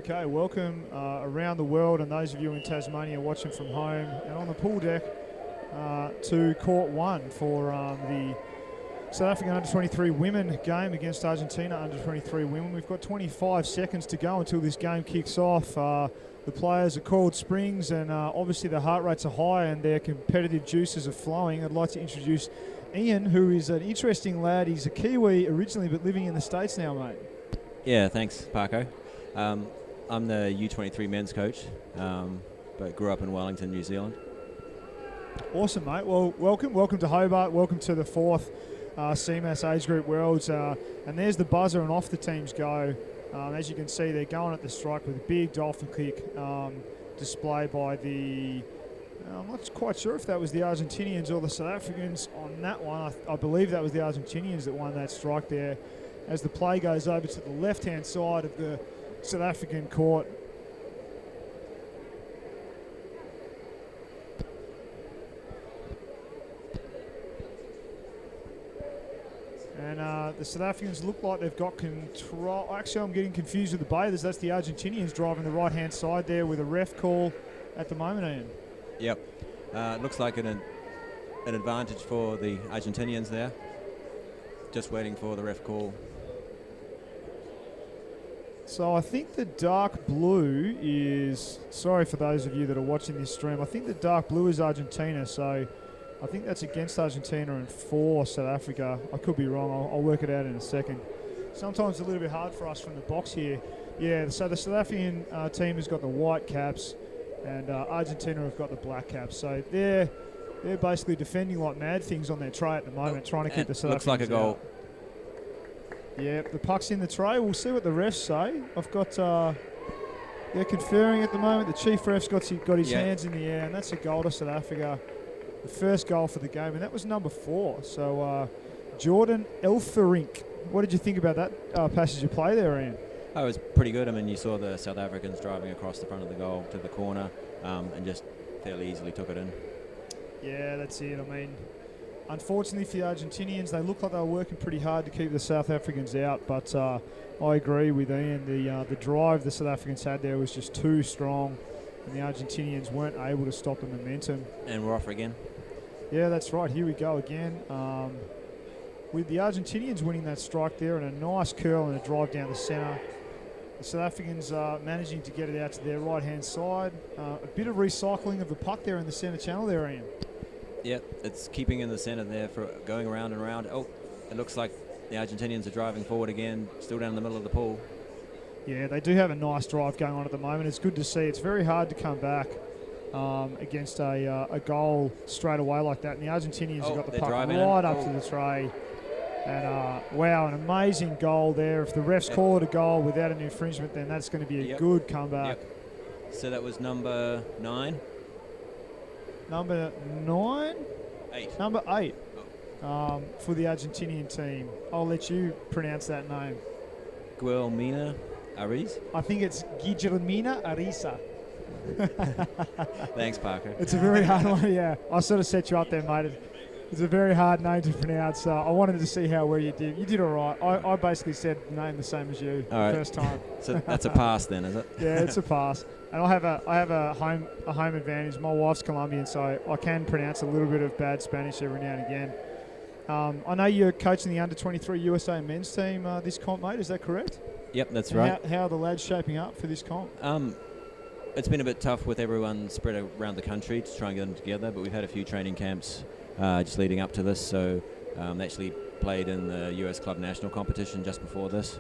Okay, welcome around the world and those of you in Tasmania watching from home and on the pool deck to Court 1 for the South African Under-23 women game against Argentina Under-23 women. We've got 25 seconds to go until this game kicks off. The players are called springs and obviously the heart rates are high and their competitive juices are flowing. I'd like to introduce Ian, who is an interesting lad. He's a Kiwi originally but living in the States now, mate. Yeah, thanks, Parko. I'm the U23 men's coach, but grew up in Wellington, New Zealand. Awesome, mate. Well, welcome to Hobart. Welcome to the 4th CMAS Age Group Worlds. And there's the buzzer and off the teams go. As you can see, they're going at the strike with a big dolphin kick display by the... I'm not quite sure if that was the Argentinians or the South Africans on that one. I believe that was the Argentinians that won that strike there. As the play goes over to the left-hand side of the South African court. And the South Africans look like they've got control. Actually, I'm getting confused with the bathers. That's the Argentinians driving the right-hand side there with a ref call at the moment, Ian. Yep. Looks like an advantage for the Argentinians there. Just waiting for the ref call. So I think the dark blue is, sorry for those of you that are watching this stream, I think the dark blue is Argentina, so I think that's against Argentina and for South Africa. I could be wrong, I'll work it out in a second. Sometimes it's a little bit hard for us from the box here. Yeah, so the South African team has got the white caps and Argentina have got the black caps. So they're basically defending like mad things on their tray at the moment, trying to keep the South Africans looks like a goal. out. Yeah, the puck's in the tray. We'll see what the refs say. I've got, they're conferring at the moment. The chief ref's got his hands in the air, and that's a goal to South Africa. The first goal for the game, and that was number 4. So, Jordan Elferink. What did you think about that passage of play there, Ian? Oh, it was pretty good. I mean, you saw the South Africans driving across the front of the goal to the corner and just fairly easily took it in. Yeah, that's it. I mean... Unfortunately for the Argentinians, they look like they were working pretty hard to keep the South Africans out, but I agree with Ian. The drive the South Africans had there was just too strong, and the Argentinians weren't able to stop the momentum. And we're off again. Yeah, that's right. Here we go again. With the Argentinians winning that strike there and a nice curl and a drive down the centre. The South Africans managing to get it out to their right-hand side. A bit of recycling of the puck there in the centre channel there, Ian. Yep, it's keeping in the centre there for going around and around. Oh, it looks like the Argentinians are driving forward again, still down in the middle of the pool. Yeah, they do have a nice drive going on at the moment. It's good to see. It's very hard to come back against a goal straight away like that. And the Argentinians have got the puck right up to the tray. And wow, an amazing goal there. If the refs call it a goal without an infringement, then that's going to be a good comeback. Yep. So that was number 9. Number 9? 8. Number 8 for the Argentinian team. I'll let you pronounce that name. Guillermina Ariz? I think it's Guillermina Ariza. Thanks, Parker. It's a very hard one, yeah. I sort of set you up there, mate. It's a very hard name to pronounce. I wanted to see how well you did. You did all right. I basically said the name the same as you the first time. So that's a pass then, is it? Yeah, it's a pass. And I have a home advantage. My wife's Colombian, so I can pronounce a little bit of bad Spanish every now and again. I know you're coaching the Under-23 USA men's team this comp, mate. Is that correct? Yep, that's right. How are the lads shaping up for this comp? It's been a bit tough with everyone spread around the country to try and get them together, but we've had a few training camps just leading up to this. So they actually played in the US Club National competition just before this.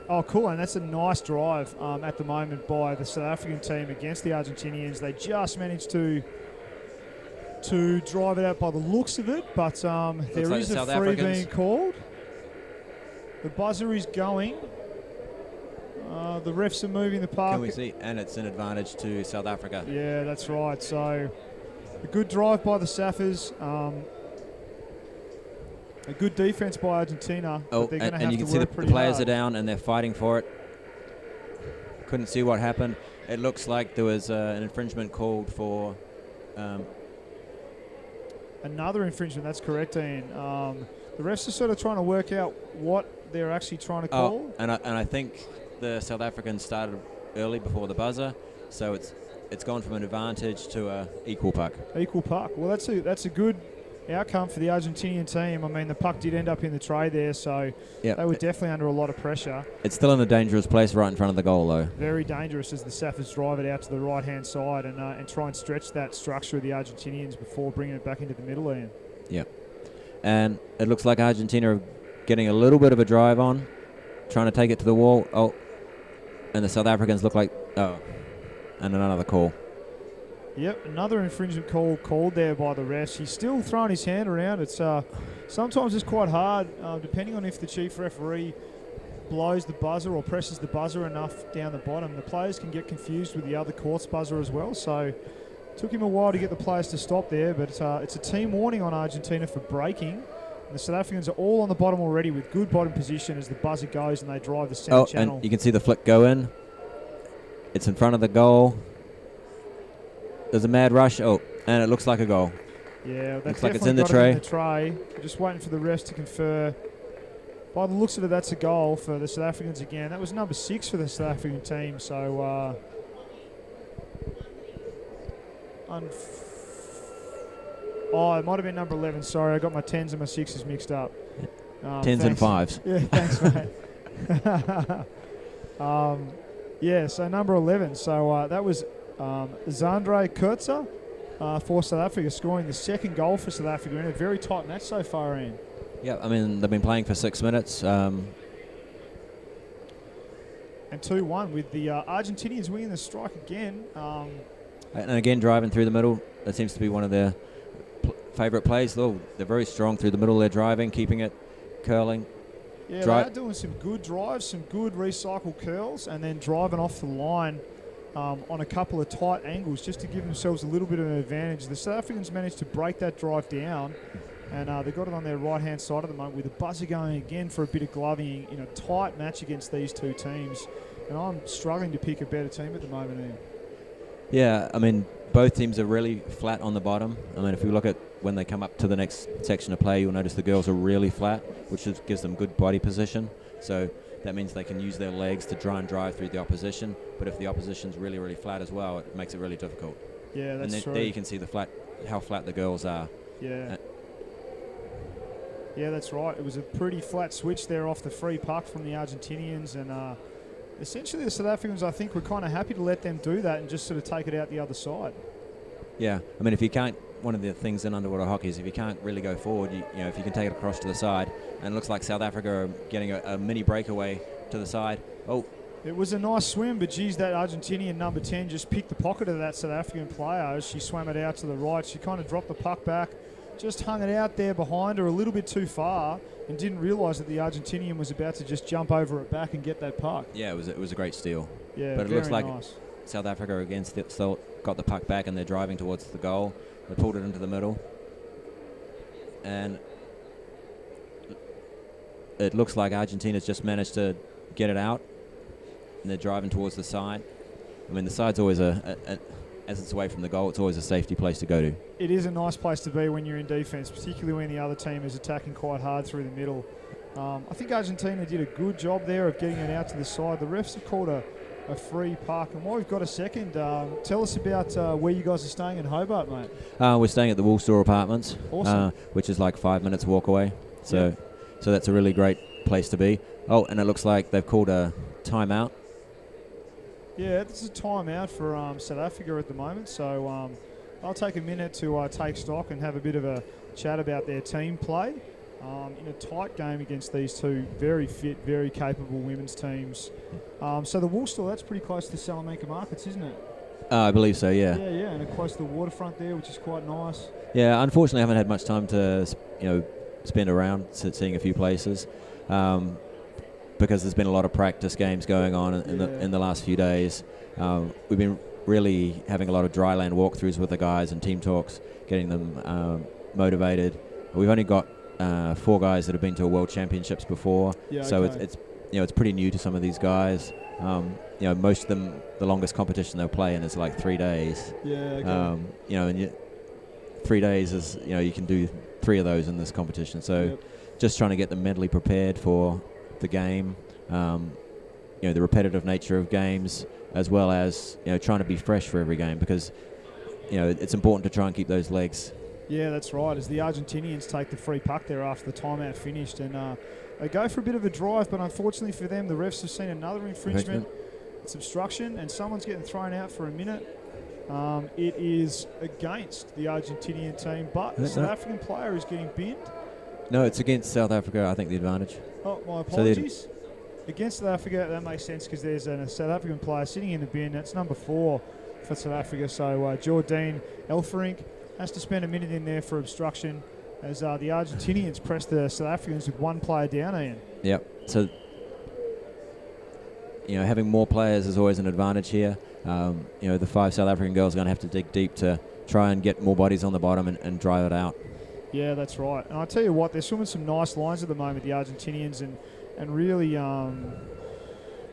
Oh, cool, and that's a nice drive at the moment by the South African team against the Argentinians. They just managed to drive it out by the looks of it, but there is a free being called. The buzzer is going. The refs are moving the puck. Can we see? And it's an advantage to South Africa. Yeah, that's right. So a good drive by the Saffers. A good defense by Argentina. Oh, and you can see the players are down and they're fighting for it. Couldn't see what happened. It looks like there was an infringement called for... Another infringement, that's correct, Ian. The refs are sort of trying to work out what they're actually trying to call. And I think the South Africans started early before the buzzer, so it's gone from an advantage to a equal puck. Equal puck. Well, that's a good outcome for the Argentinian team. I mean, the puck did end up in the tray there, so Yep. they were definitely under a lot of pressure. It's still in a dangerous place right in front of the goal, though. Very dangerous as the Saffers drive it out to the right-hand side and try and stretch that structure of the Argentinians before bringing it back into the middle end. Yep. And it looks like Argentina are getting a little bit of a drive on, trying to take it to the wall. Oh, and the South Africans look like, and another call. Yep, another infringement call called there by the refs. He's still throwing his hand around. It's sometimes it's quite hard, depending on if the chief referee blows the buzzer or presses the buzzer enough down the bottom. The players can get confused with the other court's buzzer as well. So it took him a while to get the players to stop there, but it's a team warning on Argentina for breaking. And the South Africans are all on the bottom already with good bottom position as the buzzer goes and they drive the centre channel. And you can see the flick go in. It's in front of the goal. There's a mad rush. Oh, and it looks like a goal. Yeah, that's looks like it's definitely in the got it tray. in the tray. We're just waiting for the refs to confer. By the looks of it, that's a goal for the South Africans again. That was number 6 for the South African team. So, it might have been number 11. Sorry, I got my 10s and my 6s mixed up. 10s and 5s. Yeah, thanks, mate. So number 11. So that was Zandre Kurtzer for South Africa, scoring the second goal for South Africa in a very tight match so far, Ian. Yeah, I mean, they've been playing for 6 minutes. And 2-1 with the Argentinians winning the strike again. And again, driving through the middle. That seems to be one of their favourite plays. Oh, they're very strong through the middle. They're driving, keeping it curling. Yeah, they're doing some good drives, some good recycled curls, and then driving off the line on a couple of tight angles just to give themselves a little bit of an advantage. The South Africans managed to break that drive down, and they've got it on their right-hand side at the moment with the buzzer going again for a bit of gloving in a tight match against these two teams. And I'm struggling to pick a better team at the moment, Ian. Yeah, I mean, both teams are really flat on the bottom. I mean, if you look at when they come up to the next section of play, you'll notice the girls are really flat, which gives them good body position. So that means they can use their legs to try and drive through the opposition. But if the opposition's really, really flat as well, it makes it really difficult. Yeah, that's true. There you can see how flat the girls are. Yeah. Yeah, that's right. It was a pretty flat switch there off the free puck from the Argentinians, and essentially the South Africans, I think, were kind of happy to let them do that and just sort of take it out the other side. Yeah, I mean, if you can't, one of the things in underwater hockey is if you can't really go forward, you know, if you can take it across to the side, and it looks like South Africa are getting a mini breakaway to the side. Oh. It was a nice swim, but geez, that Argentinian number 10 just picked the pocket of that South African player as she swam it out to the right. She kind of dropped the puck back, just hung it out there behind her a little bit too far, and didn't realise that the Argentinian was about to just jump over it back and get that puck. Yeah, it was a great steal. Yeah, but it looks like nice. South Africa again still got the puck back and they're driving towards the goal. They pulled it into the middle, and it looks like Argentina's just managed to get it out, and they're driving towards the side. I mean, the side's always as it's away from the goal, it's always a safety place to go to. It is a nice place to be when you're in defence, particularly when the other team is attacking quite hard through the middle. I think Argentina did a good job there of getting it out to the side. The refs have called a free puck. And while we've got a second, tell us about where you guys are staying in Hobart, mate. We're staying at the Woolstore Apartments, awesome. Which is like 5 minutes walk away. So that's a really great place to be. Oh, and it looks like they've called a timeout. Yeah, this is a timeout for South Africa at the moment. So I'll take a minute to take stock and have a bit of a chat about their team play in a tight game against these two very fit, very capable women's teams. So the Woolstore, that's pretty close to Salamanca Markets, isn't it? I believe so, yeah. Yeah, and close to the waterfront there, which is quite nice. Yeah, unfortunately I haven't had much time to spend around seeing a few places. Because there's been a lot of practice games going on in the last few days. We've been really having a lot of dry land walkthroughs with the guys and team talks, getting them motivated. We've only got 4 guys that have been to a World Championships before, so it's pretty new to some of these guys. Most of them, the longest competition they'll play in is like 3 days. And 3 days is you can do 3 of those in this competition. So just trying to get them mentally prepared for the game, the repetitive nature of games, as well as trying to be fresh for every game, because it's important to try and keep those legs. Yeah, that's right. As the Argentinians take the free puck there after the timeout finished, and they go for a bit of a drive, but unfortunately for them, the refs have seen another infringement. It's obstruction, and someone's getting thrown out for a minute. It is against the Argentinian team, but the South African player is getting binned. No, it's against South Africa, I think, the advantage. Oh, my apologies. Against South Africa, that makes sense because there's a South African player sitting in the bin. That's number 4 for South Africa. So Jordan Elferink has to spend a minute in there for obstruction as the Argentinians press the South Africans with one player down, Ian. Yep. So, having more players is always an advantage here. The 5 South African girls are going to have to dig deep to try and get more bodies on the bottom and drive it out. Yeah, that's right. And I tell you what, they're swimming some nice lines at the moment, the Argentinians, and really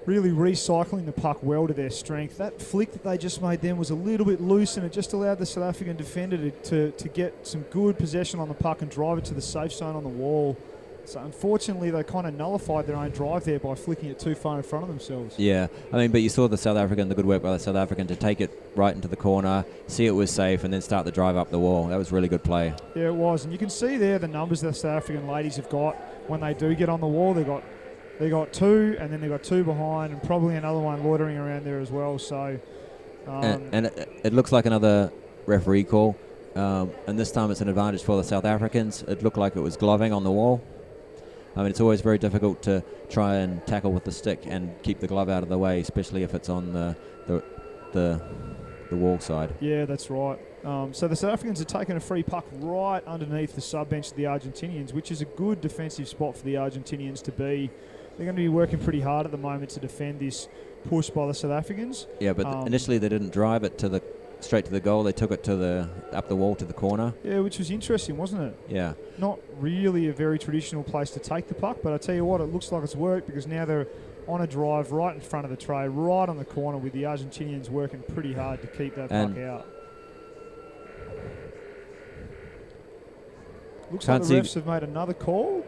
recycling the puck well to their strength. That flick that they just made then was a little bit loose, and it just allowed the South African defender to get some good possession on the puck and drive it to the safe zone on the wall. So unfortunately, they kind of nullified their own drive there by flicking it too far in front of themselves. Yeah, but you saw the good work by the South African to take it right into the corner, see it was safe, and then start the drive up the wall. That was really good play. Yeah, it was. And you can see there the numbers the South African ladies have got when they do get on the wall. They got 2, and then they got 2 behind, and probably another one loitering around there as well. So, and it looks like another referee call, and this time it's an advantage for the South Africans. It looked like it was gloving on the wall. It's always very difficult to try and tackle with the stick and keep the glove out of the way, especially if it's on the wall side. Yeah, that's right. So the South Africans are taking a free puck right underneath the sub-bench of the Argentinians, which is a good defensive spot for the Argentinians to be. They're going to be working pretty hard at the moment to defend this push by the South Africans. Yeah, but initially they didn't drive it straight to the goal. They took it up the wall to the corner. Yeah, which was interesting, wasn't it? Yeah. Not really a very traditional place to take the puck, but I tell you what, it looks like it's worked because now they're on a drive right in front of the tray, right on the corner, with the Argentinians working pretty hard to keep that puck out. Looks like the refs have made another call.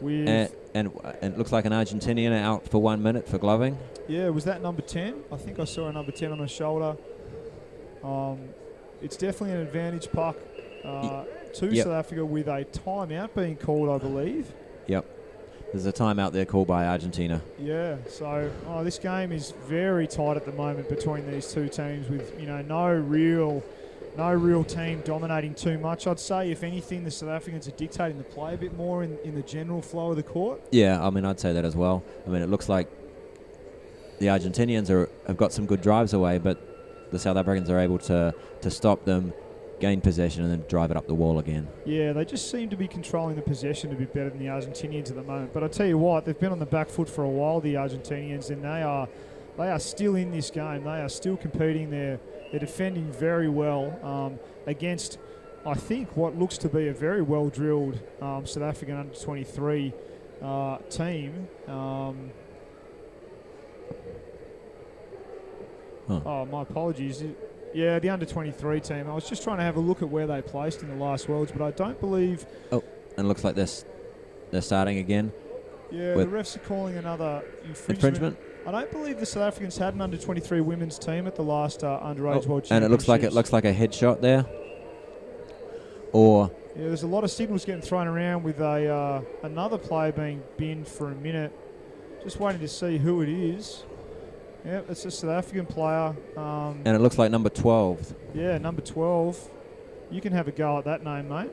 And it looks like an Argentinian out for 1 minute for gloving. Yeah, was that number 10? I think I saw a number 10 on the shoulder. It's definitely an advantage puck to South Africa with a timeout being called, I believe. Yep. There's a timeout there called by Argentina. Yeah, so this game is very tight at the moment between these two teams with, no real team dominating too much. I'd say, if anything, the South Africans are dictating the play a bit more in the general flow of the court. Yeah, I'd say that as well. It looks like the Argentinians have got some good drives away, but the South Africans are able to stop them, gain possession, and then drive it up the wall again. Yeah, they just seem to be controlling the possession a bit better than the Argentinians at the moment. But I tell you what, they've been on the back foot for a while, the Argentinians, and they are still in this game. They are still competing. They're defending very well against, I think, what looks to be a very well-drilled South African under-23 team. Oh, my apologies. Yeah, the under-23 team. I was just trying to have a look at where they placed in the last Worlds, but I don't believe... Oh, and it looks like they're starting again. Yeah, the refs are calling another infringement. I don't believe the South Africans had an under-23 women's team at the last underage World Championships. And it looks like a headshot there. Or... Yeah, there's a lot of signals getting thrown around with another player being binned for a minute. Just waiting to see who it is. Yeah, it's a South African player. And it looks like number 12. Yeah, number 12. You can have a go at that name, mate.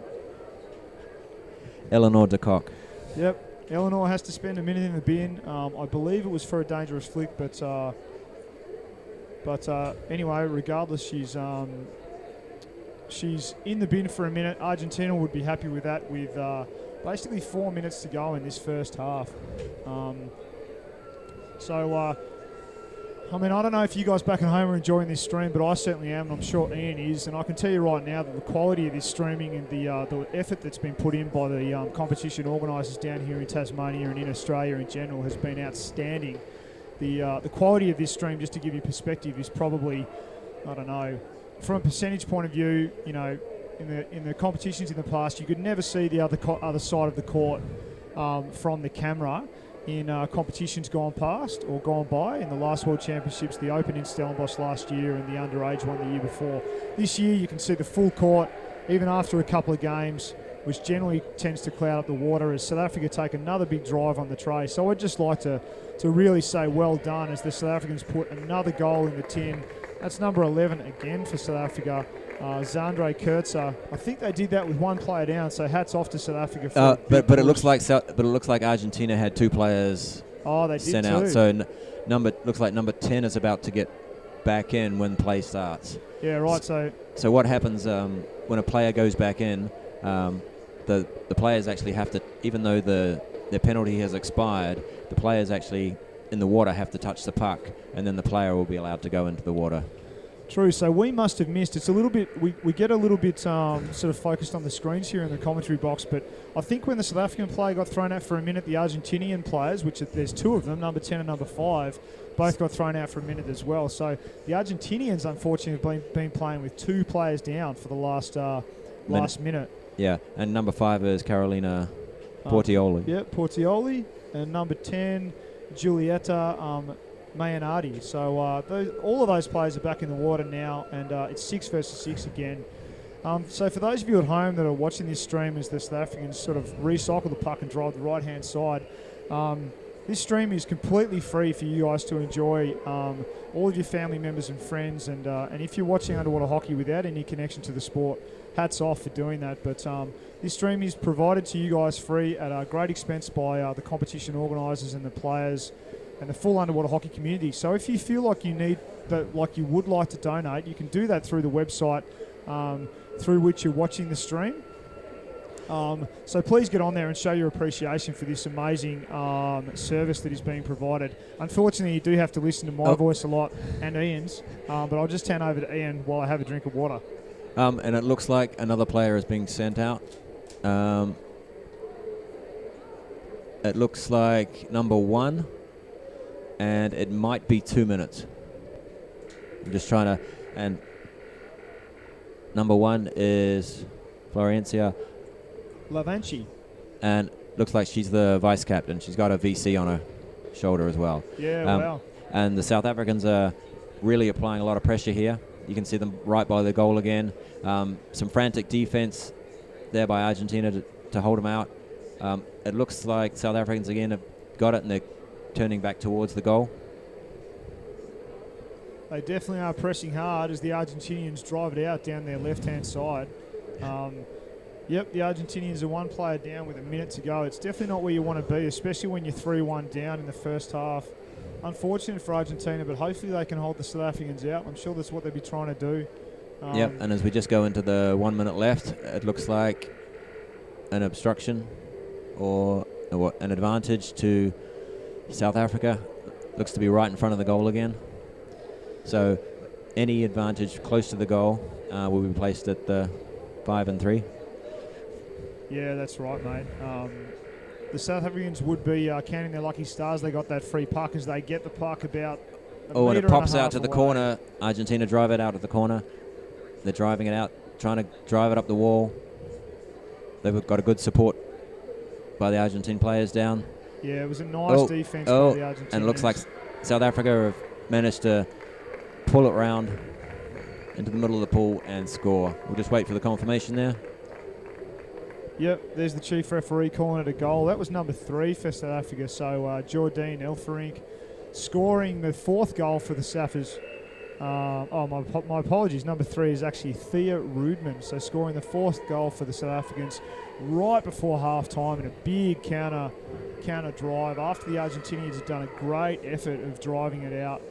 Eleanor de Kock. Yep. Eleanor has to spend a minute in the bin. I believe it was for a dangerous flick, but anyway, regardless, she's in the bin for a minute. Argentina would be happy with that, with basically 4 minutes to go in this first half. I don't know if you guys back at home are enjoying this stream, but I certainly am, and I'm sure Ian is. And I can tell you right now that the quality of this streaming and the effort that's been put in by the competition organisers down here in Tasmania and in Australia in general has been outstanding. The quality of this stream, just to give you perspective, is probably, I don't know, from a percentage point of view, in the competitions in the past, you could never see the other side of the court from the camera. in competitions gone past or gone by. In the last World Championships, the Open in Stellenbosch last year and the underage one the year before. This year you can see the full court, even after a couple of games, which generally tends to cloud up the water as South Africa take another big drive on the tray. So I'd just like to really say well done as the South Africans put another goal in the tin. That's number 11 again for South Africa. Zandre Kurtzer. I think they did that with one player down, so hats off to South Africa. For but it looks like Argentina had 2 players they sent did out. too. So looks like number 10 is about to get back in when play starts. Yeah, right. So what happens when a player goes back in? The players actually have to, even though their penalty has expired, the players actually in the water have to touch the puck, and then the player will be allowed to go into the water. True. So we must have missed. It's a little bit. We get a little bit sort of focused on the screens here in the commentary box, but I think when the South African player got thrown out for a minute, the Argentinian players, which there's 2 of them, number 10 and number 5, both got thrown out for a minute as well. So the Argentinians, unfortunately, have been playing with 2 players down for the last minute. Yeah, and number 5 is Carolina Portioli. Portioli, and number 10, Giulietta Mayanardi. So all of those players are back in the water now, and it's 6 versus 6 again. So for those of you at home that are watching this stream as the South Africans sort of recycle the puck and drive the right-hand side, this stream is completely free for you guys to enjoy, all of your family members and friends, and if you're watching underwater hockey without any connection to the sport, hats off for doing that. But this stream is provided to you guys free at a great expense by the competition organisers and the players and the full underwater hockey community. So if you feel like you would like to donate, you can do that through the website through which you're watching the stream. So please get on there and show your appreciation for this amazing service that is being provided. Unfortunately, you do have to listen to my voice a lot and Ian's, but I'll just hand over to Ian while I have a drink of water. And it looks like another player is being sent out. It looks like number 1, and it might be 2 minutes. I'm just trying to... And number 1 is Florencia Lavanchi. And looks like she's the vice captain. She's got a VC on her shoulder as well. Yeah, wow. And the South Africans are really applying a lot of pressure here. You can see them right by the goal again. Some frantic defense there by Argentina to hold them out. It looks like South Africans again have got it, and they're turning back towards the goal. They definitely are pressing hard as the Argentinians drive it out down their left-hand side. Yep, the Argentinians are 1 player down with a minute to go. It's definitely not where you want to be, especially when you're 3-1 down in the first half. Unfortunate for Argentina, but hopefully they can hold the South Africans out. I'm sure that's what they'll be trying to do. Yep, and as we just go into the 1 minute left, it looks like an obstruction or an advantage to South Africa. Looks to be right in front of the goal again. So any advantage close to the goal will be placed at the 5 and 3. Yeah, that's right, mate. The South Africans would be counting their lucky stars. They got that free puck as they get the puck about and it pops out to the corner. Argentina drive it out at the corner. They're driving it out, trying to drive it up the wall. They've got a good support by the Argentine players down. Yeah, it was a nice defense by the Argentinians. And it looks like South Africa have managed to pull it round into the middle of the pool and score. We'll just wait for the confirmation there. Yep, there's the chief referee calling it a goal. That was number 3 for South Africa. So Jordine Elferink scoring the 4th goal for the Saffers. My apologies. Number 3 is actually Thea Rudman. So scoring the 4th goal for the South Africans right before half-time in a big counter drive after the Argentinians had done a great effort of driving it out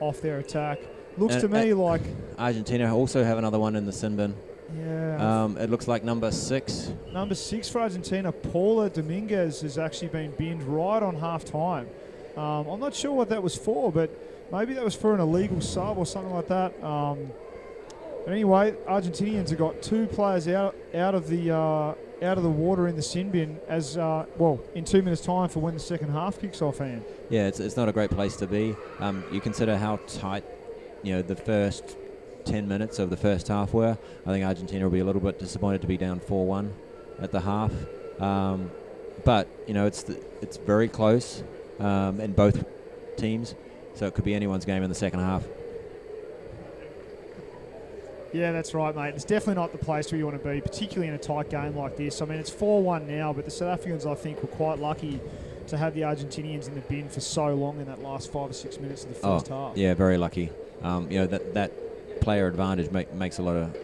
off their attack. Looks to me like Argentina also have another one in the sin bin. Yeah. It looks like number 6. Number 6 for Argentina, Paula Dominguez, has actually been binned right on half-time. I'm not sure what that was for, but maybe that was for an illegal sub or something like that. But anyway, Argentinians have got 2 players out of the water in the sin bin as in 2 minutes' time for when the second half kicks off. Ian. Yeah, it's not a great place to be. You consider how tight, the first 10 minutes of the first half were. I think Argentina will be a little bit disappointed to be down 4-1 at the half. but it's very close in both teams, so it could be anyone's game in the second half. Yeah, that's right, mate. It's definitely not the place where you want to be, particularly in a tight game like this. I mean, it's 4-1 now, but the South Africans, I think, were quite lucky to have the Argentinians in the bin for so long in that last 5 or 6 minutes of the first half. Yeah, very lucky. That player advantage makes a lot of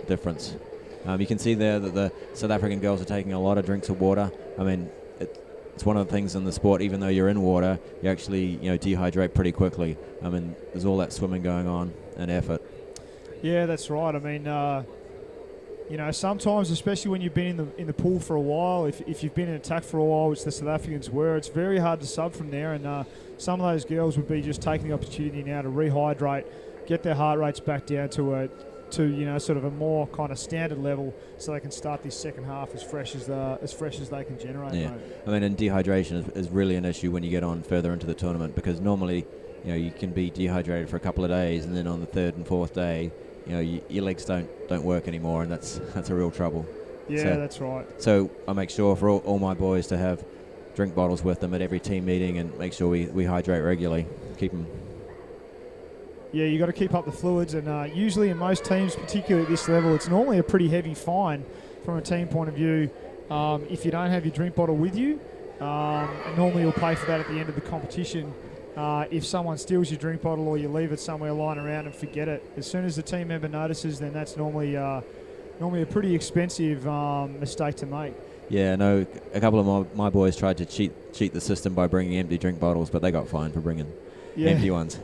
difference. You can see there that the South African girls are taking a lot of drinks of water. I mean, it's one of the things in the sport, even though you're in water, you actually dehydrate pretty quickly. I mean, there's all that swimming going on and effort. Yeah, that's right. I mean, sometimes, especially when you've been in the pool for a while, if you've been in attack for a while, which the South Africans were, it's very hard to sub from there. And some of those girls would be just taking the opportunity now to rehydrate, get their heart rates back down to sort of a more kind of standard level, so they can start this second half as fresh as they can generate. Yeah, mate. I mean, and dehydration is really an issue when you get on further into the tournament, because normally, you can be dehydrated for a couple of days, and then on the third and fourth day, your legs don't work anymore, and that's a real trouble. Yeah, that's right. So I make sure for all my boys to have drink bottles with them at every team meeting, and make sure we hydrate regularly, keep them. Yeah, you got to keep up the fluids, and usually in most teams, particularly at this level, it's normally a pretty heavy fine from a team point of view if you don't have your drink bottle with you. And normally you'll pay for that at the end of the competition. If someone steals your drink bottle or you leave it somewhere lying around and forget it, as soon as the team member notices, then that's normally a pretty expensive mistake to make. Yeah, no, a couple of my boys tried to cheat the system by bringing empty drink bottles, but they got fined for bringing empty ones.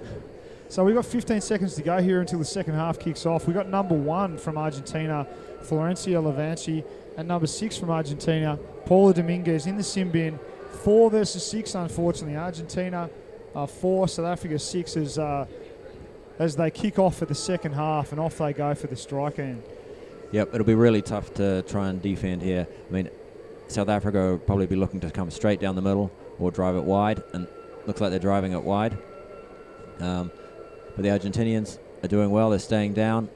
So we've got 15 seconds to go here until the second half kicks off. We've got number 1 from Argentina, Florencia Lavanchi, and number 6 from Argentina, Paula Dominguez in the sim bin. 4 versus 6, unfortunately. Argentina 4, South Africa 6 as they kick off for the second half, and off they go for the strike end. Yep, it'll be really tough to try and defend here. I mean, South Africa will probably be looking to come straight down the middle or drive it wide, and looks like they're driving it wide. But the Argentinians are doing well. They're staying down,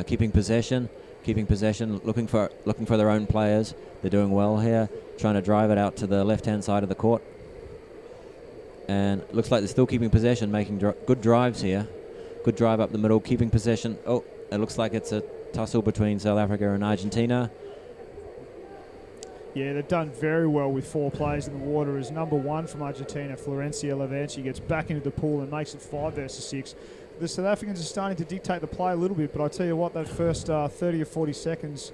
keeping possession, looking for their own players. They're doing well here, trying to drive it out to the left-hand side of the court. And looks like they're still keeping possession, making good drives here. Good drive up the middle, keeping possession. Oh, it looks like it's a tussle between South Africa and Argentina. Yeah, they've done very well with 4 players in the water, as number 1 from Argentina, Florencia Lavanchi, gets back into the pool and makes it 5 versus 6. The South Africans are starting to dictate the play a little bit, but I tell you what, that first 30 or 40 seconds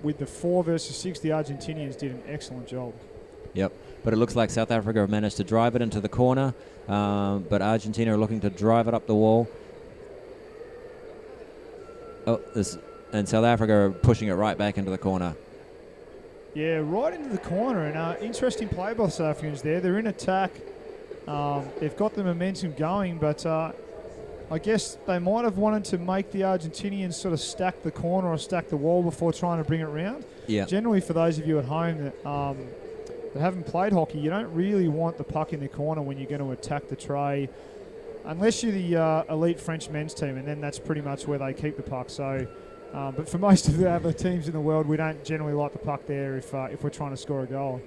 with the 4 versus 6, the Argentinians did an excellent job. Yep, but it looks like South Africa have managed to drive it into the corner, but Argentina are looking to drive it up the wall. And South Africa are pushing it right back into the corner. Yeah, right into the corner, and interesting play by the South Africans there. They're in attack. They've got the momentum going, but I guess they might have wanted to make the Argentinians sort of stack the corner or stack the wall before trying to bring it round. Yeah. Generally, for those of you at home that haven't played hockey, you don't really want the puck in the corner when you're going to attack the tray, unless you're the elite French men's team, and then that's pretty much where they keep the puck. So. But for most of the other teams in the world, we don't generally like the puck there if we're trying to score a goal.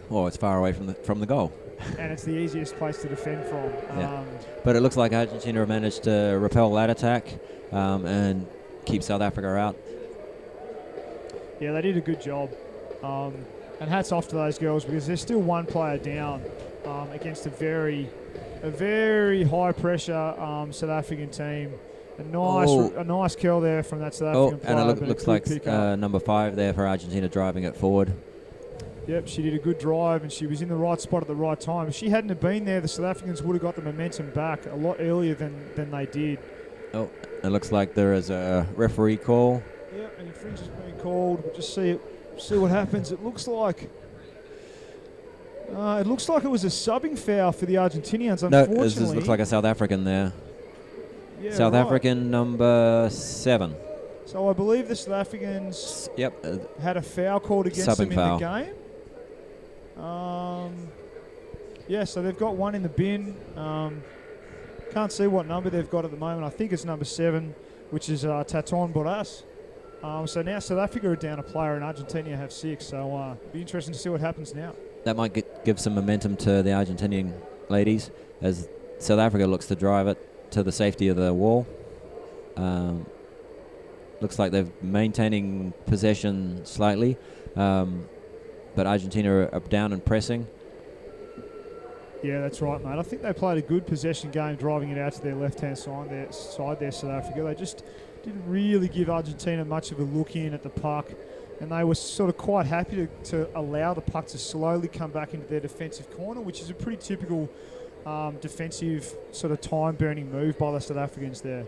Oh, it's far away from the goal. And it's the easiest place to defend from. Yeah. But it looks like Argentina have managed to repel that attack and keep South Africa out. Yeah, they did a good job. And hats off to those girls, because there's still 1 player down against a very high pressure South African team. A nice curl there from that South African player. And it looks like number 5 there for Argentina driving it forward. Yep, she did a good drive, and she was in the right spot at the right time. If she hadn't have been there, the South Africans would have got the momentum back a lot earlier than they did. Oh, it looks like there is a referee call. Yep, an infringe has been called. We'll just see what happens. It looks like it was a subbing foul for the Argentinians, unfortunately. No, this looks like a South African there. Yeah, South right. African number 7. So I believe the South Africans had a foul called against them in the game. So they've got 1 in the bin. Can't see what number they've got at the moment. I think it's number 7, which is Taton Boras. So now South Africa are down a player and Argentina have 6. So it'll be interesting to see what happens now. That might give some momentum to the Argentinian ladies as South Africa looks to drive it to the safety of the wall. Looks like they're maintaining possession slightly, but Argentina are down and pressing. Yeah, that's right, mate. I think they played a good possession game, driving it out to their left-hand side there, South Africa. They just didn't really give Argentina much of a look in at the puck, and they were sort of quite happy to allow the puck to slowly come back into their defensive corner, which is a pretty typical defensive sort of time-burning move by the South Africans there.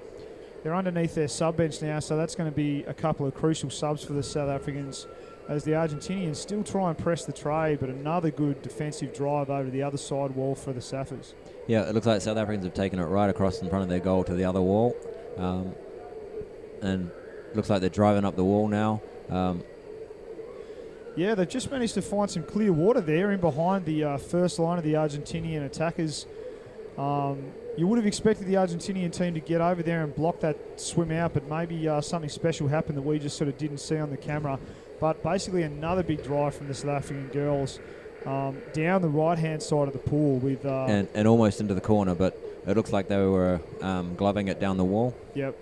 They're underneath their sub-bench now, so that's going to be a couple of crucial subs for the South Africans as the Argentinians still try and press the trade, but another good defensive drive over the other side wall for the Saffers. Yeah, it looks like South Africans have taken it right across in front of their goal to the other wall. And looks like they're driving up the wall now. Yeah, they've just managed to find some clear water there in behind the first line of the Argentinian attackers. You would have expected the Argentinian team to get over there and block that swim out, but maybe something special happened that we just sort of didn't see on the camera. But basically another big drive from the South African girls down the right-hand side of the pool with and almost into the corner, but it looks like they were gloving it down the wall. Yep,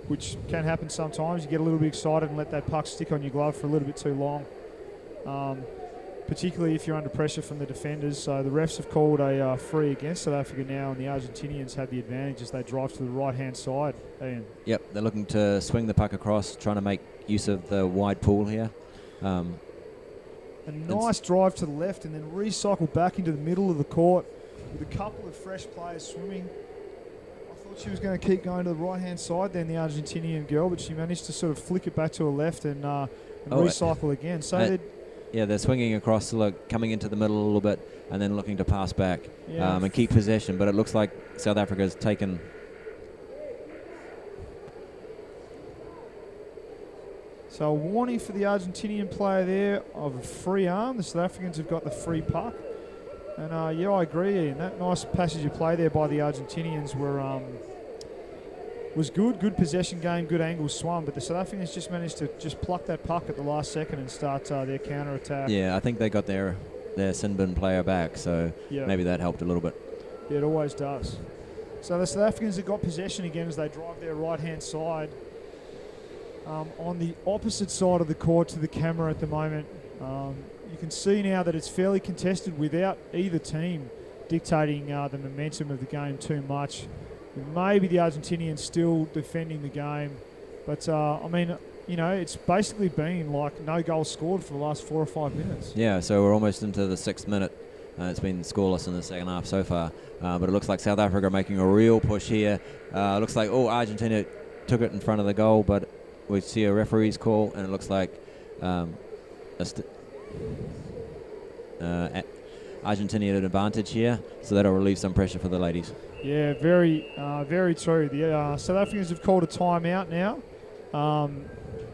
which can happen sometimes. You get a little bit excited and let that puck stick on your glove for a little bit too long, particularly if you're under pressure from the defenders. So the refs have called a free against South Africa now, and the Argentinians have the advantage as they drive to the right-hand side. Ian. Yep, they're looking to swing the puck across, trying to make use of the wide pool here. A nice drive to the left and then recycle back into the middle of the court with a couple of fresh players swimming. I thought she was going to keep going to the right-hand side then, the Argentinian girl, but she managed to sort of flick it back to her left and recycle again. So they're swinging across, coming into the middle a little bit and then looking to pass back and keep possession. But it looks like South Africa's taken... So a warning for the Argentinian player there of a free arm. The South Africans have got the free puck. And yeah, I agree, Ian. That nice passage of play there by the Argentinians was good. Good possession game, good angle swung. But the South Africans just managed to just pluck that puck at the last second and start their counter-attack. Yeah, I think they got their sin bin player back, so maybe that helped a little bit. Yeah, it always does. So the South Africans have got possession again as they drive their right-hand side. On the opposite side of the court to the camera at the moment. You can see now that it's fairly contested without either team dictating the momentum of the game too much. Maybe the Argentinians still defending the game, but I mean, you know, it's basically been like no goals scored for the last 4 or 5 minutes. Yeah, so we're almost into the 6th minute. It's been scoreless in the second half so far, but it looks like South Africa are making a real push here. Looks like Argentina took it in front of the goal, but we see a referee's call, and it looks like Argentina had an advantage here, so that'll relieve some pressure for the ladies. Yeah, very true. The South Africans have called a timeout now,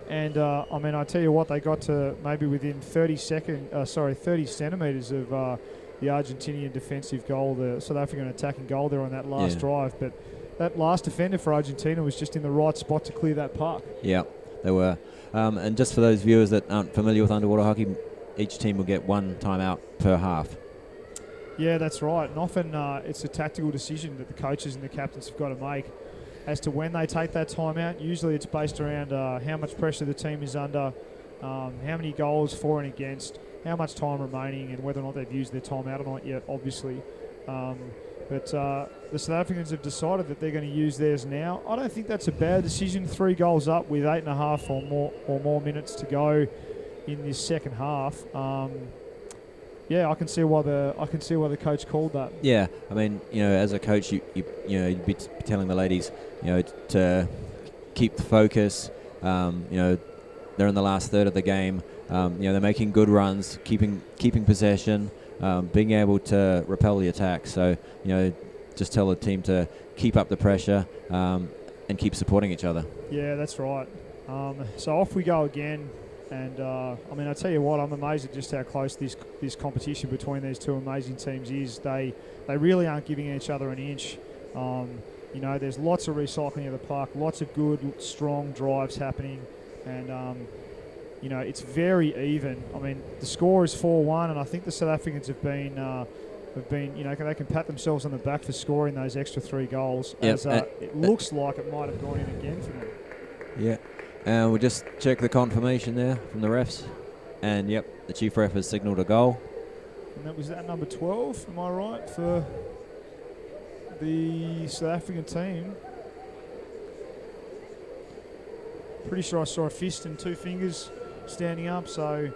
and I mean, I tell you what, they got to maybe within 30 centimetres of the Argentinian defensive goal, the South African attacking goal there on that last drive, but that last defender for Argentina was just in the right spot to clear that puck. Yeah, they were. And just for those viewers that aren't familiar with underwater hockey, each team will get 1 timeout per half. Yeah, that's right. And often it's a tactical decision that the coaches and the captains have got to make as to when they take that timeout. Usually it's based around how much pressure the team is under, how many goals for and against, how much time remaining, and whether or not they've used their timeout or not yet, obviously. But the South Africans have decided that they're going to use theirs now. I don't think that's a bad decision. 3 goals up with 8.5 or more minutes to go in this second half. Yeah, I can see why the coach called that. Yeah, I mean, you know, as a coach, you'd be telling the ladies, you know, to keep the focus. You know, they're in the last third of the game. You know, they're making good runs, keeping possession. Being able to repel the attack. So, you know, just tell the team to keep up the pressure and keep supporting each other. Yeah, that's right. So off we go again. And, I mean, I tell you what, I'm amazed at just how close this competition between these two amazing teams is. They really aren't giving each other an inch. You know, there's lots of recycling of the puck, lots of good, strong drives happening. and you know, it's very even. I mean, the score is 4-1, and I think the South Africans have been, you know, they can pat themselves on the back for scoring those extra 3 goals. Yep. As it looks like it might have gone in again for them. Yeah, and we'll just check the confirmation there from the refs, and yep, the chief ref has signalled a goal. And that was that number 12, am I right, for the South African team? Pretty sure I saw a fist and 2 fingers standing up, so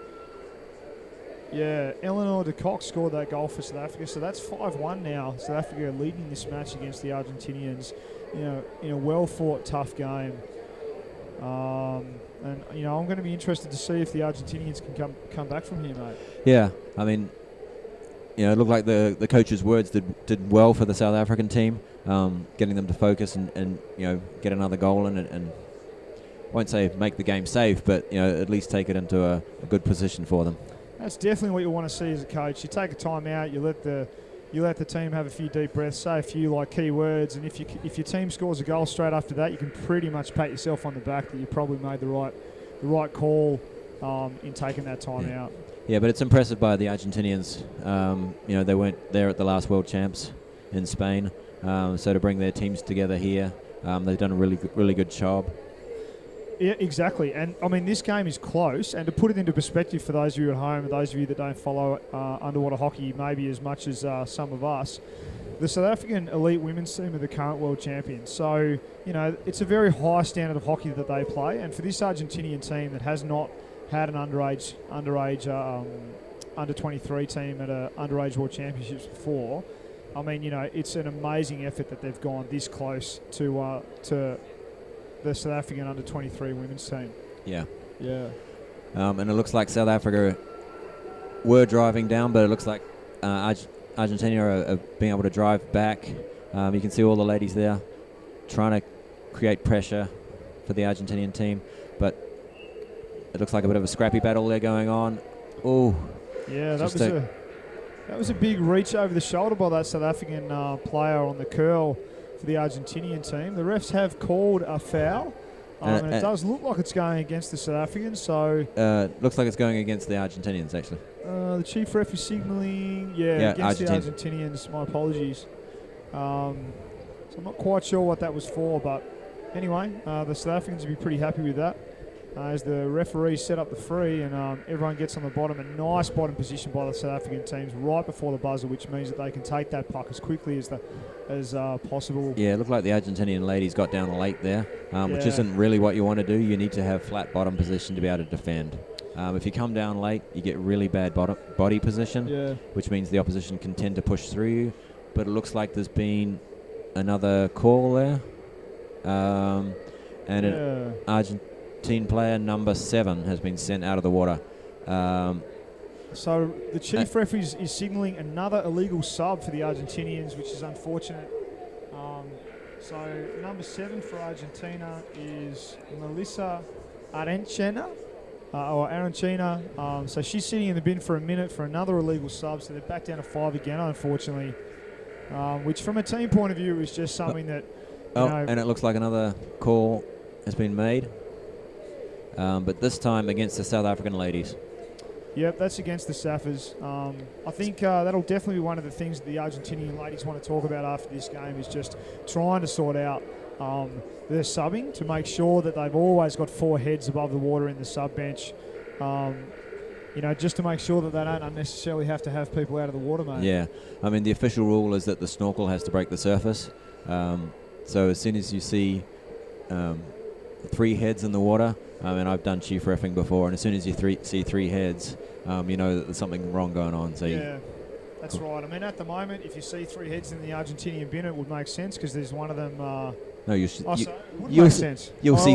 yeah, Eleanor de Kock scored that goal for South Africa, so that's 5-1 now. South Africa leading this match against the Argentinians, you know, in a well-fought, tough game. And you know, I'm going to be interested to see if the Argentinians can come back from here, mate. Yeah, I mean, you know, it looked like the coach's words did well for the South African team, getting them to focus and you know, get another goal in it, and won't say make the game safe, but you know, at least take it into a good position for them. That's definitely what you want to see as a coach. You take a time out, you let the team have a few deep breaths, say a few like key words, and if your team scores a goal straight after that, you can pretty much pat yourself on the back that you probably made the right call in taking that time out. Yeah, but it's impressive by the Argentinians. You know, they weren't there at the last World Champs in Spain, so to bring their teams together here, they've done a really good job. Yeah, exactly. And, I mean, this game is close. And to put it into perspective for those of you at home and those of you that don't follow underwater hockey maybe as much as some of us, the South African elite women's team are the current world champions. So, you know, it's a very high standard of hockey that they play. And for this Argentinian team that has not had an underage under 23 team at a underage world championships before, I mean, you know, it's an amazing effort that they've gone this close to the South African under 23 women's team. Yeah. Yeah. And it looks like South Africa were driving down, but it looks like Argentina are being able to drive back. You can see all the ladies there trying to create pressure for the Argentinian team, but it looks like a bit of a scrappy battle there going on. Oh. Yeah, that was a big reach over the shoulder by that South African player on the curl for the Argentinian team. The refs have called a foul, and it does look like it's going against the South Africans. So looks like it's going against the Argentinians, actually. The chief ref is signalling, against the Argentinians. My apologies. So I'm not quite sure what that was for, but anyway, the South Africans will be pretty happy with that. As the referee set up the free, and everyone gets on the bottom. A nice bottom position by the South African teams right before the buzzer, which means that they can take that puck as quickly as possible. Yeah, it looked like the Argentinian ladies got down late there, which isn't really what you want to do. You need to have flat bottom position to be able to defend. If you come down late, you get really bad body position, which means the opposition can tend to push through you. But it looks like there's been another call there, and an Argentine player number 7 has been sent out of the water. So the chief referee is signalling another illegal sub for the Argentinians, which is unfortunate. So number 7 for Argentina is Melissa Arencena. So she's sitting in the bin for a minute for another illegal sub, so they're back down to 5 again, unfortunately. Which from a team point of view is just something that, and it looks like another call has been made. But this time against the South African ladies. Yep, that's against the Saffers. I think that'll definitely be one of the things that the Argentinian ladies want to talk about after this game, is just trying to sort out their subbing to make sure that they've always got 4 heads above the water in the sub bench. Just to make sure that they don't unnecessarily have to have people out of the water, mate. Yeah, I mean, the official rule is that the snorkel has to break the surface. So as soon as you see 3 heads in the water, and I've done chief reffing before, and as soon as you see 3 heads, you know that there's something wrong going on. So that's right. I mean, at the moment, if you see 3 heads in the Argentinian bin, it would make sense because there's one of them. No, you'll see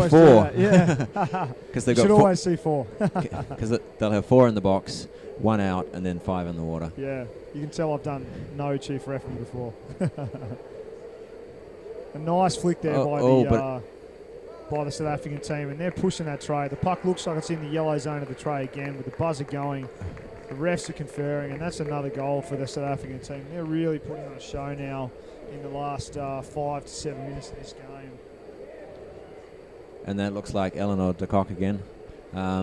4. Yeah, because they've got. Should 4, always see 4. Because they'll have 4 in the box, 1 out, and then 5 in the water. Yeah, you can tell I've done no chief reffing before. A nice flick there by the South African team, and they're pushing that tray. The puck looks like it's in the yellow zone of the tray again with the buzzer going. The refs are conferring, and that's another goal for the South African team. They're really putting on a show now in the last 5 to 7 minutes of this game. And that looks like Eleanor de Kock again.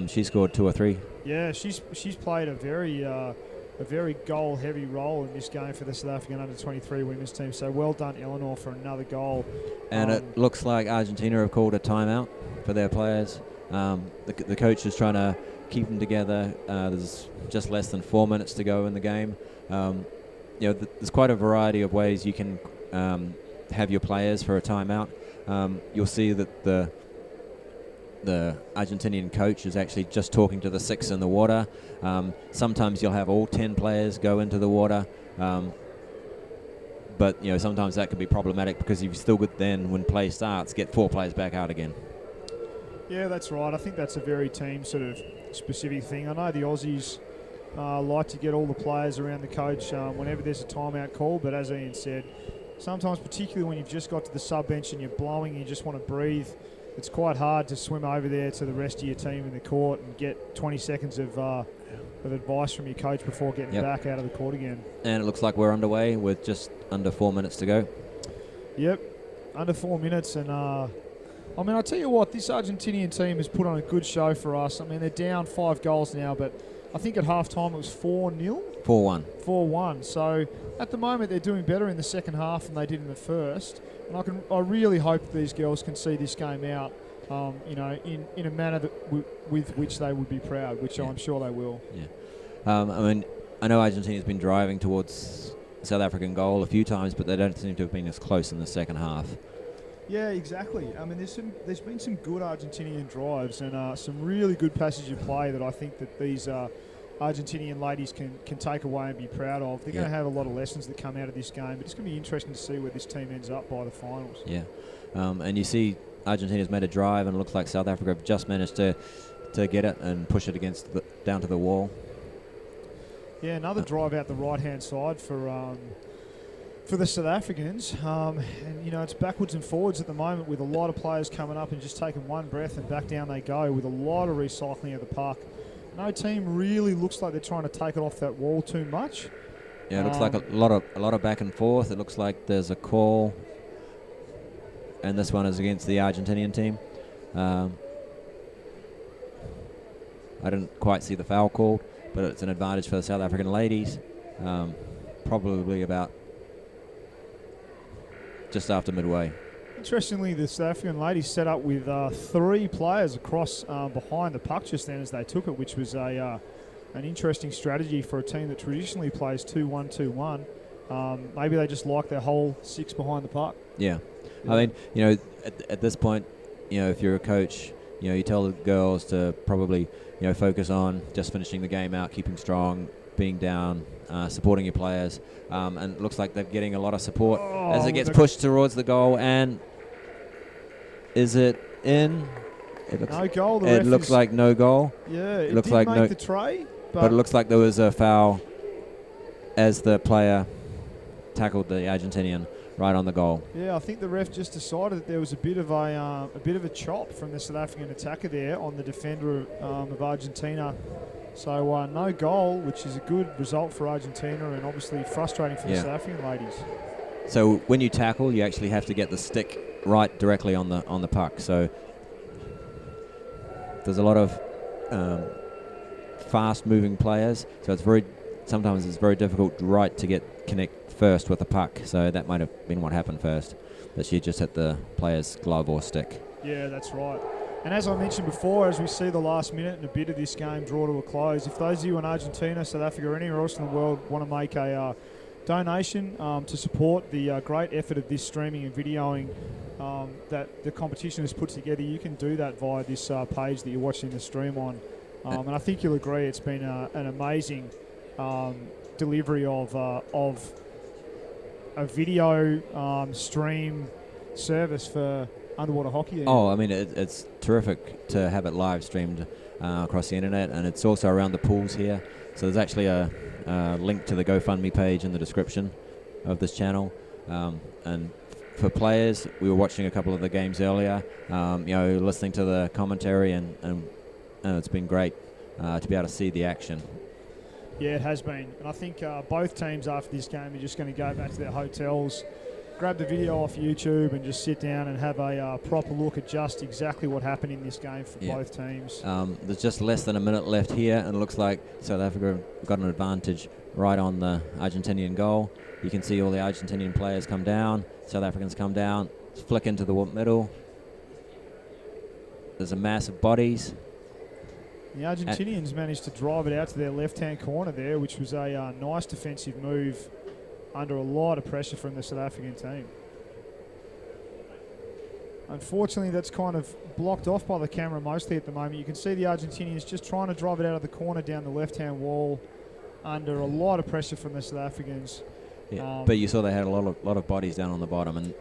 She scored 2 or 3. Yeah, she's played a very goal-heavy role in this game for the South African under-23 women's team. So well done, Eleanor, for another goal. And it looks like Argentina have called a timeout for their players. The coach is trying to keep them together. There's just less than 4 minutes to go in the game. There's quite a variety of ways you can have your players for a timeout. You'll see that the Argentinian coach is actually just talking to the 6 in the water. Sometimes you'll have all 10 players go into the water, but sometimes that could be problematic because you've still got then when play starts get 4 players back out again. Yeah, that's right. I think that's a very team sort of specific thing. I know the Aussies like to get all the players around the coach whenever there's a timeout call, but as Ian said, sometimes particularly when you've just got to the sub bench and you're blowing and you just want to breathe, it's quite hard to swim over there to the rest of your team in the court and get 20 seconds of advice from your coach before getting back out of the court again. And it looks like we're underway with just under 4 minutes to go. Yep, under 4 minutes. And, I'll tell you what, this Argentinian team has put on a good show for us. I mean, they're down 5 goals now, but I think at half-time it was 4-0. 4-1. 4-1. So at the moment they're doing better in the second half than they did in the first. And I really hope these girls can see this game out, in a manner with which they would be proud, which I'm sure they will. Yeah. I know Argentina's been driving towards South African goal a few times, but they don't seem to have been as close in the second half. Yeah, exactly. I mean, there's been some good Argentinian drives and some really good passage of play that I think that these Argentinian ladies can take away and be proud of. They're going to have a lot of lessons that come out of this game, but it's going to be interesting to see where this team ends up by the finals. Yeah, and you see Argentina's made a drive, and it looks like South Africa have just managed to get it and push it down to the wall. Yeah, another drive out the right-hand side for the South Africans. And, it's backwards and forwards at the moment with a lot of players coming up and just taking one breath and back down they go with a lot of recycling of the puck. No team really looks like they're trying to take it off that wall too much. Yeah, it looks like a lot of back and forth. It looks like there's a call, and this one is against the Argentinian team. I didn't quite see the foul called, but it's an advantage for the South African ladies. Probably about just after midway. Interestingly, the South African ladies set up with 3 players across behind the puck just then as they took it, which was an interesting strategy for a team that traditionally plays 2-1-2-1. Maybe they just like their whole 6 behind the puck. Yeah. I mean, at this point, if you're a coach, you tell the girls to probably, focus on just finishing the game out, keeping strong, being down, supporting your players. And it looks like they're getting a lot of support as it gets pushed towards the goal. And is it in? No goal. It looks like no goal. Yeah, it looks like make the tray. But it looks like there was a foul as the player tackled the Argentinian right on the goal. Yeah, I think the ref just decided that there was a bit of a chop from the South African attacker there on the defender of Argentina. So no goal, which is a good result for Argentina and obviously frustrating for the South African ladies. So when you tackle, you actually have to get the stick right directly on the puck. So there's a lot of fast-moving players. So sometimes it's very difficult to connect first with the puck. So that might have been what happened first, that she just hit the player's glove or stick. Yeah, that's right. And as I mentioned before, as we see the last minute and a bit of this game draw to a close, if those of you in Argentina, South Africa, or anywhere else in the world want to make a donation to support the great effort of this streaming and videoing that the competition has put together, you can do that via this page that you're watching the stream on. And I think you'll agree it's been an amazing delivery of a video stream service for underwater hockey. Oh, I mean, it's terrific to have it live streamed across the internet, and it's also around the pools here. So there's actually a link to the GoFundMe page in the description of this channel. And for players, we were watching a couple of the games earlier, listening to the commentary, and it's been great to be able to see the action. Yeah, it has been. And I think both teams after this game are just going to go back to their hotels grab the video off YouTube and just sit down and have a proper look at just exactly what happened in this game for both teams. There's just less than a minute left here, and it looks like South Africa got an advantage right on the Argentinian goal. You can see all the Argentinian players come down, South Africans come down, flick into the middle. There's a mass of bodies. The Argentinians managed to drive it out to their left-hand corner there, which was a nice defensive move under a lot of pressure from the South African team. Unfortunately, that's kind of blocked off by the camera mostly at the moment. You can see the Argentinians just trying to drive it out of the corner down the left-hand wall under a lot of pressure from the South Africans. Yeah, but you saw they had a lot of bodies down on the bottom, and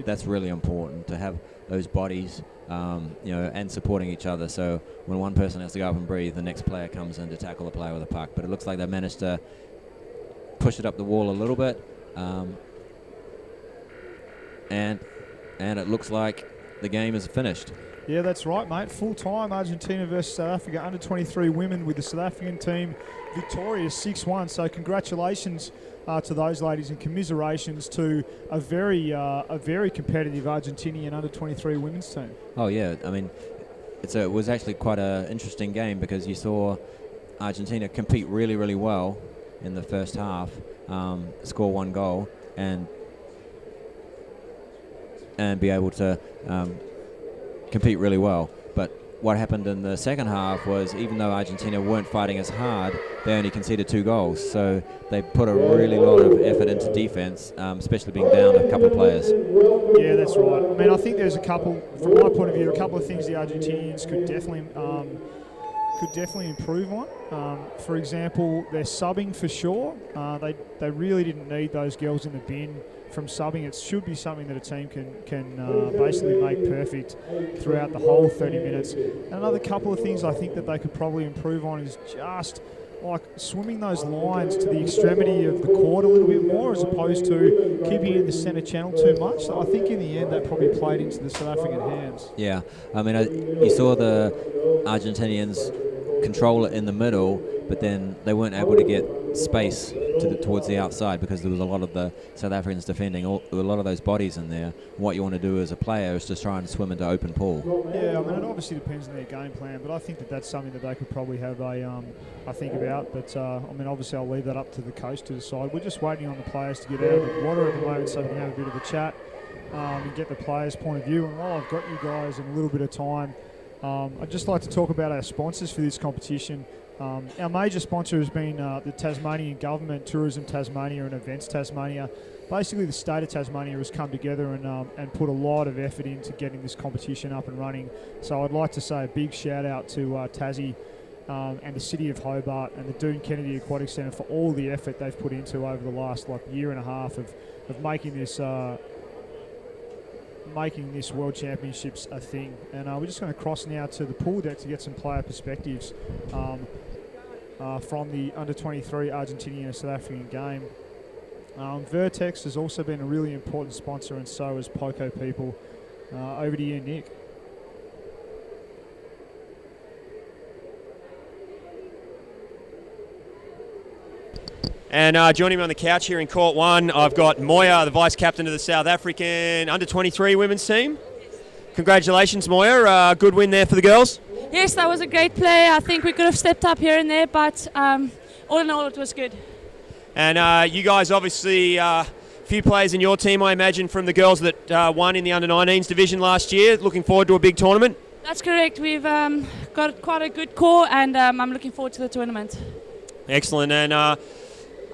that's really important to have those bodies, and supporting each other. So when one person has to go up and breathe, the next player comes in to tackle the player with a puck. But it looks like they managed to push it up the wall a little bit, and it looks like the game is finished. Yeah, that's right, mate. Full time, Argentina versus South Africa, under 23 women, with the South African team victorious 6-1. So congratulations to those ladies, and commiserations to a very competitive Argentinian under 23 women's team. Oh yeah, I mean, it was actually quite an interesting game because you saw Argentina compete really, really well in the first half, score one goal, and be able to compete really well. But what happened in the second half was, even though Argentina weren't fighting as hard, they only conceded 2 goals. So they put a really lot of effort into defense, especially being down a couple of players. Yeah, that's right. I mean, I think there's a couple, from my point of view, a couple of things the Argentinians could definitely improve on. For example, their subbing for sure. They really didn't need those girls in the bin from subbing. It should be something that a team can basically make perfect throughout the whole 30 minutes. And another couple of things I think that they could probably improve on is just like swimming those lines to the extremity of the court a little bit more, as opposed to keeping it in the centre channel too much. So I think in the end that probably played into the South African hands. Yeah, I mean, you saw the Argentinians control it in the middle, but then they weren't able to get space towards the outside because there was a lot of the South Africans defending, a lot of those bodies in there. What you want to do as a player is just try and swim into open pool. Yeah, I mean, it obviously depends on their game plan, but I think that that's something that they could probably have a think about. But I mean, obviously I'll leave that up to the coach to decide. We're just waiting on the players to get out of the water at the moment so we can have a bit of a chat and get the players' point of view. And while I've got you guys in a little bit of time, I'd just like to talk about our sponsors for this competition. Our major sponsor has been the Tasmanian Government, Tourism Tasmania and Events Tasmania. Basically, the state of Tasmania has come together and put a lot of effort into getting this competition up and running. So I'd like to say a big shout out to Tassie and the City of Hobart and the Doon Kennedy Aquatic Centre for all the effort they've put into over the last year and a half of making this World Championships a thing. And we're just going to cross now to the pool deck to get some player perspectives from the under-23 Argentinian and South African game. Vertex has also been a really important sponsor, and so has Poco People. Over to you, Nick. And joining me on the couch here in Court 1, I've got Moya, the Vice-Captain of the South African Under-23 women's team. Congratulations, Moya. Good win there for the girls. Yes, that was a great play. I think we could have stepped up here and there, but all in all, it was good. And you guys obviously, a few players in your team, I imagine, from the girls that won in the Under-19s division last year. Looking forward to a big tournament. That's correct. We've got quite a good core, and I'm looking forward to the tournament. Excellent. And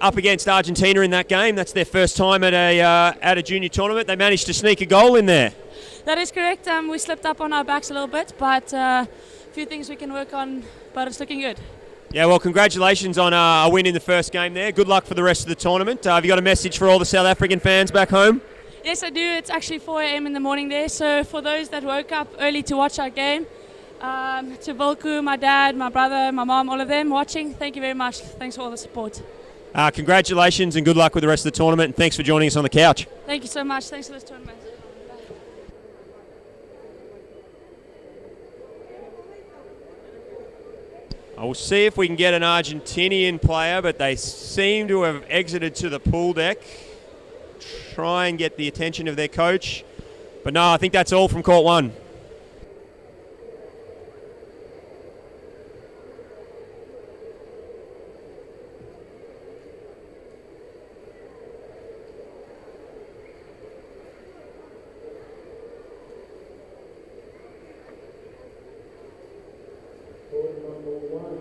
up against Argentina in that game, that's their first time at a junior tournament. They managed to sneak a goal in there. That is correct. We slipped up on our backs a little bit, but a few things we can work on, but it's looking good. Yeah, well, congratulations on a win in the first game there. Good luck for the rest of the tournament. Have you got a message for all the South African fans back home? Yes, I do. It's actually 4 a.m. in the morning there, so for those that woke up early to watch our game, to Volku, my dad, my brother, my mom, all of them watching, thank you very much. Thanks for all the support. Congratulations and good luck with the rest of the tournament, and thanks for joining us on the couch. Thank you so much. Thanks for this tournament. I will see if we can get an Argentinian player, but they seem to have exited to the pool deck. try and get the attention of their coach. But no, I think that's all from court 1. Court number 1.